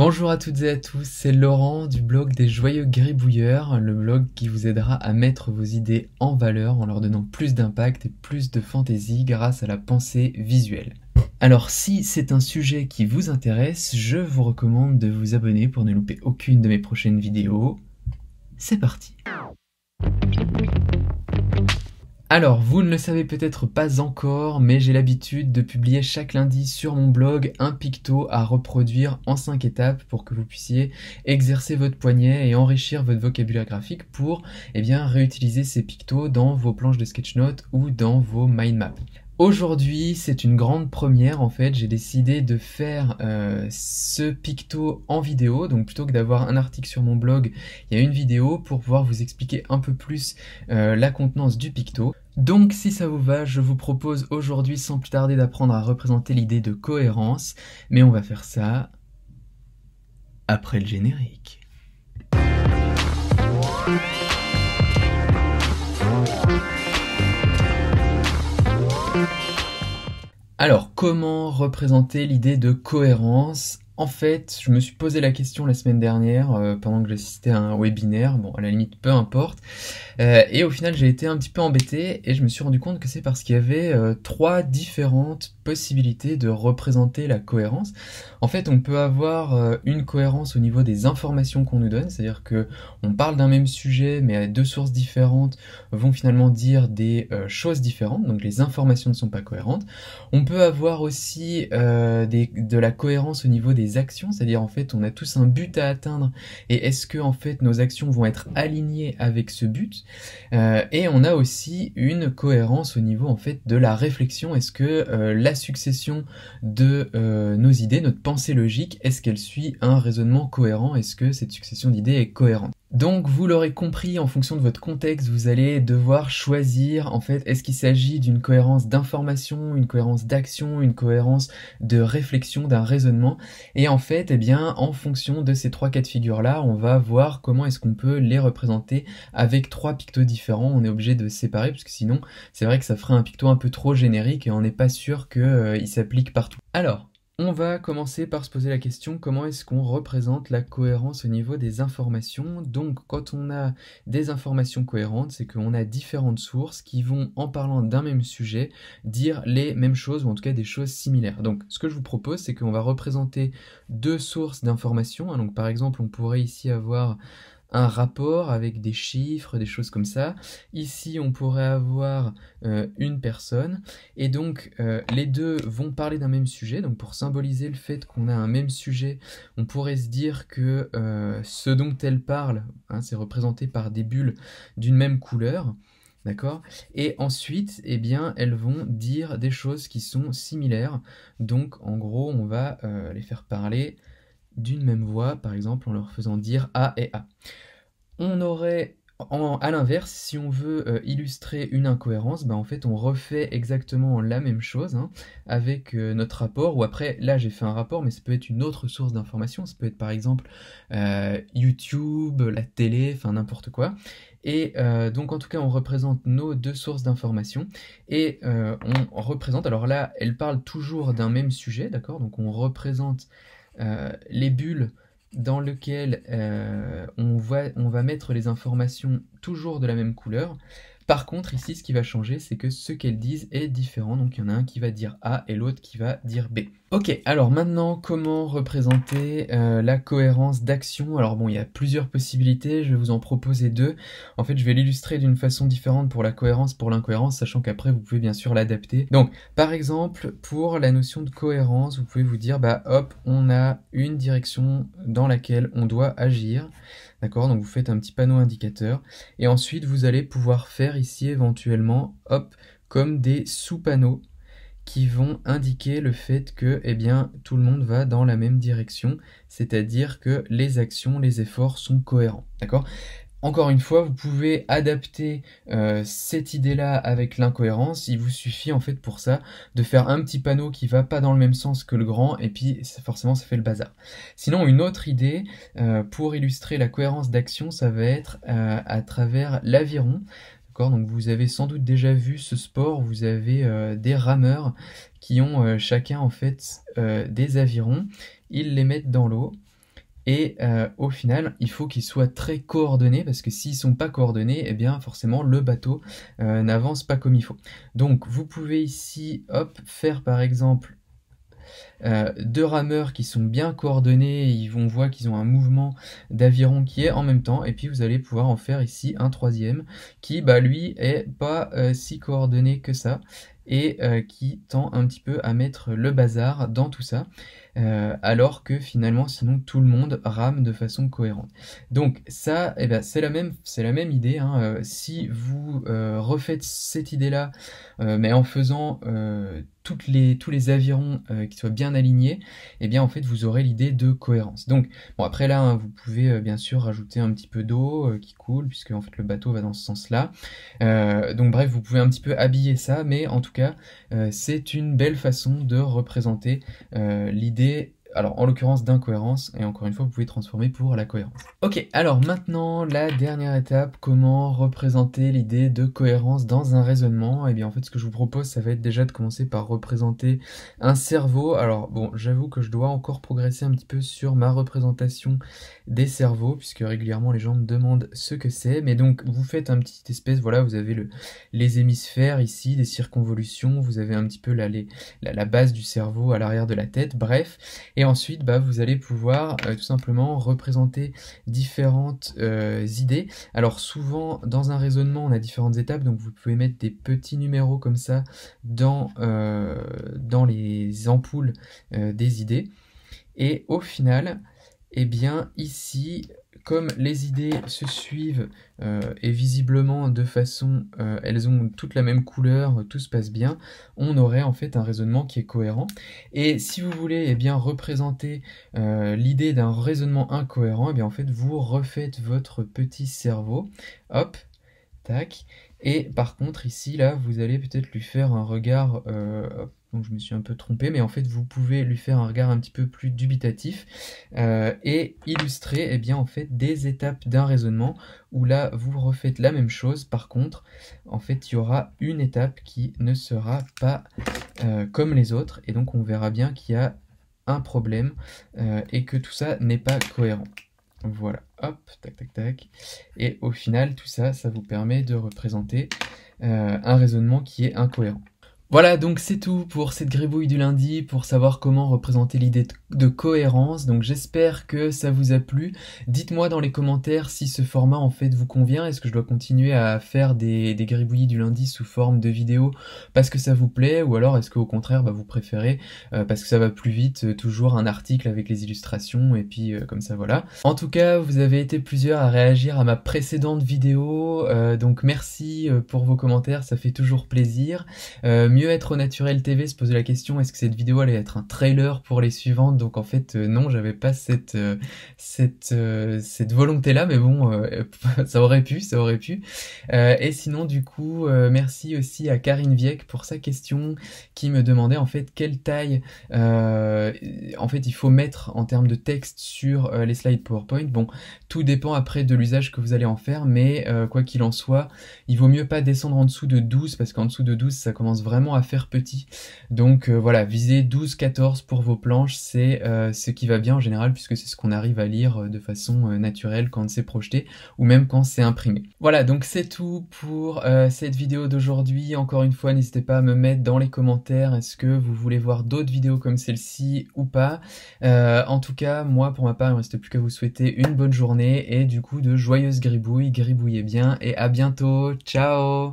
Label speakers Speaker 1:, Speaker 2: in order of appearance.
Speaker 1: Bonjour à toutes et à tous, c'est Laurent du blog des Joyeux Gribouilleurs, le blog qui vous aidera à mettre vos idées en valeur en leur donnant plus d'impact et plus de fantaisie grâce à la pensée visuelle. Alors si c'est un sujet qui vous intéresse, je vous recommande de vous abonner pour ne louper aucune de mes prochaines vidéos. C'est parti! Alors, vous ne le savez peut-être pas encore, mais j'ai l'habitude de publier chaque lundi sur mon blog un picto à reproduire en 5 étapes pour que vous puissiez exercer votre poignet et enrichir votre vocabulaire graphique pour réutiliser ces pictos dans vos planches de sketchnote ou dans vos mind maps. Aujourd'hui, c'est une grande première en fait, j'ai décidé de faire ce picto en vidéo, donc plutôt que d'avoir un article sur mon blog, il y a une vidéo pour pouvoir vous expliquer un peu plus la contenance du picto. Donc si ça vous va, je vous propose aujourd'hui sans plus tarder d'apprendre à représenter l'idée de cohérence, mais on va faire ça après le générique. Alors, comment représenter l'idée de cohérence? En fait, je me suis posé la question la semaine dernière pendant que j'assistais à un webinaire, bon à la limite peu importe, et au final j'ai été un petit peu embêté et je me suis rendu compte que c'est parce qu'il y avait 3 différentes possibilités de représenter la cohérence. En fait, on peut avoir une cohérence au niveau des informations qu'on nous donne, c'est-à-dire que on parle d'un même sujet mais à 2 sources différentes vont finalement dire des choses différentes, donc les informations ne sont pas cohérentes. On peut avoir aussi de la cohérence au niveau des actions, c'est-à-dire en fait on a tous un but à atteindre et est-ce que en fait nos actions vont être alignées avec ce but, et on a aussi une cohérence au niveau en fait de la réflexion, est-ce que la succession de nos idées, notre pensée logique, est-ce qu'elle suit un raisonnement cohérent, est-ce que cette succession d'idées est cohérente. Donc vous l'aurez compris, en fonction de votre contexte, vous allez devoir choisir en fait, est-ce qu'il s'agit d'une cohérence d'information, une cohérence d'action, une cohérence de réflexion, d'un raisonnement, et en fait, en fonction de ces 3 cas de figure là, on va voir comment est-ce qu'on peut les représenter avec 3 pictos différents. On est obligé de séparer parce que sinon, c'est vrai que ça ferait un picto un peu trop générique et on n'est pas sûr qu'il s'applique partout. Alors, on va commencer par se poser la question comment est-ce qu'on représente la cohérence au niveau des informations. Donc quand on a des informations cohérentes, c'est qu'on a différentes sources qui vont, en parlant d'un même sujet, dire les mêmes choses ou en tout cas des choses similaires. Donc ce que je vous propose, c'est qu'on va représenter 2 sources d'informations. Donc par exemple, on pourrait ici avoir un rapport avec des chiffres, des choses comme ça. Ici, on pourrait avoir une personne, et donc les deux vont parler d'un même sujet. Donc pour symboliser le fait qu'on a un même sujet, on pourrait se dire que ce dont elles parlent, c'est représenté par des bulles d'une même couleur. D'accord? Et ensuite, elles vont dire des choses qui sont similaires. Donc en gros, on va les faire parler d'une même voix, par exemple en leur faisant dire A et A. On aurait, à l'inverse, si on veut illustrer une incohérence, en fait on refait exactement la même chose avec notre rapport, ou après, là j'ai fait un rapport, mais ça peut être une autre source d'information, ça peut être par exemple YouTube, la télé, enfin n'importe quoi. Et donc en tout cas on représente nos 2 sources d'information et on représente, alors là elles parlent toujours d'un même sujet, d'accord, donc on représente les bulles dans lequel on va mettre les informations toujours de la même couleur. Par contre, ici, ce qui va changer, c'est que ce qu'elles disent est différent. Donc, il y en a un qui va dire A et l'autre qui va dire B. Ok, alors maintenant, comment représenter la cohérence d'action? Alors bon, il y a plusieurs possibilités, je vais vous en proposer 2. En fait, je vais l'illustrer d'une façon différente pour la cohérence, pour l'incohérence, sachant qu'après, vous pouvez bien sûr l'adapter. Donc, par exemple, pour la notion de cohérence, vous pouvez vous dire, hop, on a une direction dans laquelle on doit agir. D'accord, donc vous faites un petit panneau indicateur et ensuite vous allez pouvoir faire ici éventuellement, hop, comme des sous-panneaux qui vont indiquer le fait que tout le monde va dans la même direction, c'est-à-dire que les actions, les efforts sont cohérents. D'accord ? Encore une fois, vous pouvez adapter cette idée-là avec l'incohérence. Il vous suffit en fait pour ça de faire un petit panneau qui va pas dans le même sens que le grand et puis forcément ça fait le bazar. Sinon, une autre idée pour illustrer la cohérence d'action, ça va être à travers l'aviron. Donc vous avez sans doute déjà vu ce sport, vous avez des rameurs qui ont chacun en fait des avirons, ils les mettent dans l'eau. Et au final, il faut qu'ils soient très coordonnés parce que s'ils sont pas coordonnés, eh bien forcément le bateau n'avance pas comme il faut. Donc vous pouvez ici, hop, faire par exemple deux rameurs qui sont bien coordonnés, on voit qu'ils ont un mouvement d'aviron qui est en même temps, et puis vous allez pouvoir en faire ici un troisième qui, bah, lui, est pas si coordonné que ça, et qui tend un petit peu à mettre le bazar dans tout ça, alors que finalement, sinon, tout le monde rame de façon cohérente. Donc ça, eh ben, c'est la même idée, hein, si vous refaites cette idée-là, mais en faisant tous les avirons qui soient bien alignés, et bien en fait vous aurez l'idée de cohérence. Donc bon, après là, hein, vous pouvez bien sûr rajouter un petit peu d'eau qui coule, puisque en fait le bateau va dans ce sens-là. Donc bref, vous pouvez un petit peu habiller ça, mais en tout cas c'est une belle façon de représenter l'idée, alors en l'occurrence d'incohérence, et encore une fois vous pouvez transformer pour la cohérence. Ok, alors maintenant la dernière étape, comment représenter l'idée de cohérence dans un raisonnement. Et bien en fait ce que je vous propose, ça va être déjà de commencer par représenter un cerveau. Alors bon, j'avoue que je dois encore progresser un petit peu sur ma représentation des cerveaux, puisque régulièrement les gens me demandent ce que c'est. Mais donc vous faites un petit espèce, voilà, vous avez les hémisphères ici, des circonvolutions, vous avez un petit peu la base du cerveau à l'arrière de la tête, bref. Et ensuite, bah, vous allez pouvoir tout simplement représenter différentes idées. Alors souvent, dans un raisonnement, on a différentes étapes, donc vous pouvez mettre des petits numéros comme ça dans les ampoules des idées. Et au final, eh bien ici, comme les idées se suivent et visiblement de façon, elles ont toutes la même couleur, tout se passe bien, on aurait en fait un raisonnement qui est cohérent. Et si vous voulez eh bien représenter l'idée d'un raisonnement incohérent, eh bien en fait vous refaites votre petit cerveau, hop, tac, et par contre ici là vous allez peut-être lui faire un regard, donc je me suis un peu trompé, mais en fait vous pouvez lui faire un regard un petit peu plus dubitatif et illustrer eh bien en fait des étapes d'un raisonnement où là vous refaites la même chose. Par contre en fait il y aura une étape qui ne sera pas comme les autres, et donc on verra bien qu'il y a un problème et que tout ça n'est pas cohérent. Voilà, hop, tac, tac, tac. Et au final, tout ça, ça vous permet de représenter un raisonnement qui est incohérent. Voilà, donc c'est tout pour cette gribouille du lundi, pour savoir comment représenter l'idée de cohérence. Donc j'espère que ça vous a plu. Dites-moi dans les commentaires si ce format en fait vous convient. Est-ce que je dois continuer à faire des gribouillis du lundi sous forme de vidéo parce que ça vous plaît, ou alors est-ce qu'au contraire bah, vous préférez parce que ça va plus vite, toujours un article avec les illustrations et puis comme ça voilà. En tout cas, vous avez été plusieurs à réagir à ma précédente vidéo, donc merci pour vos commentaires, ça fait toujours plaisir. Mieux être au naturel TV se poser la question, est-ce que cette vidéo allait être un trailer pour les suivantes? Donc en fait non, j'avais pas cette volonté là, mais bon ça aurait pu. Et sinon du coup merci aussi à Karine Vieck pour sa question qui me demandait en fait quelle taille en fait il faut mettre en termes de texte sur les slides PowerPoint. Bon, tout dépend après de l'usage que vous allez en faire, mais quoi qu'il en soit, il vaut mieux pas descendre en dessous de 12, parce qu'en dessous de 12 ça commence vraiment à faire petit. Donc voilà, visez 12-14 pour vos planches, c'est ce qui va bien en général, puisque c'est ce qu'on arrive à lire de façon naturelle quand c'est projeté, ou même quand c'est imprimé. Voilà, donc c'est tout pour cette vidéo d'aujourd'hui. Encore une fois, n'hésitez pas à me mettre dans les commentaires, est-ce que vous voulez voir d'autres vidéos comme celle-ci ou pas. En tout cas, moi pour ma part, il ne me reste plus qu'à vous souhaiter une bonne journée, et du coup de joyeuses gribouilles, gribouillez bien, et à bientôt, ciao!